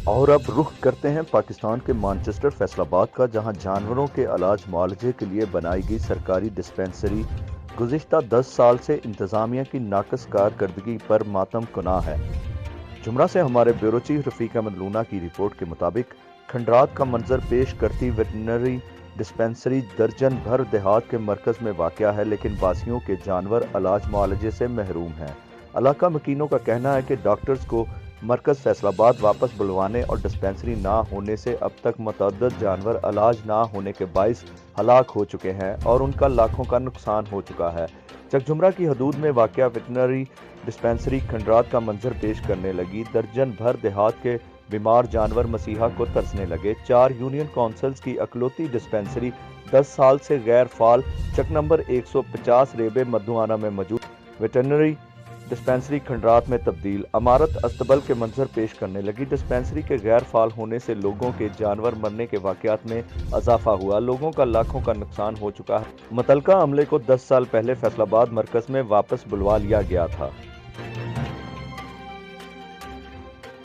اور اب رخ کرتے ہیں پاکستان کے مانچسٹر فیصل آباد کا، جہاں جانوروں کے علاج معالجے کے لیے بنائی گئی سرکاری ڈسپنسری گزشتہ 10 سال سے انتظامیہ کی ناقص کارکردگی پر ماتم کناں ہے۔ جمرہ سے ہمارے بیورو چیف رفیق احمد لونا کی رپورٹ کے مطابق کھنڈرات کا منظر پیش کرتی ویٹرنری ڈسپنسری درجن بھر دیہات کے مرکز میں واقع ہے، لیکن باسیوں کے جانور علاج معالجے سے محروم ہیں۔ علاقہ مکینوں کا کہنا ہے کہ ڈاکٹرز کو مرکز فیصل آباد واپس بلوانے اور ڈسپنسری نہ ہونے سے اب تک متعدد جانور علاج نہ ہونے کے باعث ہلاک ہو چکے ہیں اور ان کا لاکھوں کا نقصان ہو چکا ہے۔ چک جمرہ کی حدود میں واقع ویٹرنری ڈسپنسری کھنڈرات کا منظر پیش کرنے لگی۔ درجن بھر دیہات کے بیمار جانور مسیحا کو ترسنے لگے۔ 4 یونین کونسلز کی اکلوتی ڈسپنسری 10 سال سے غیر فعال چک نمبر 150 ریبے مردوانہ میں موجود ویٹرنری ڈسپنسری کھنڈرات میں تبدیل عمارت استبل کے منظر پیش کرنے لگی۔ ڈسپنسری کے غیر فعال ہونے سے لوگوں کے جانور مرنے کے واقعات میں اضافہ ہوا، لوگوں کا لاکھوں کا نقصان ہو چکا ہے۔ متعلقہ عملے کو 10 سال پہلے فیصل آباد مرکز میں واپس بلوا لیا گیا تھا۔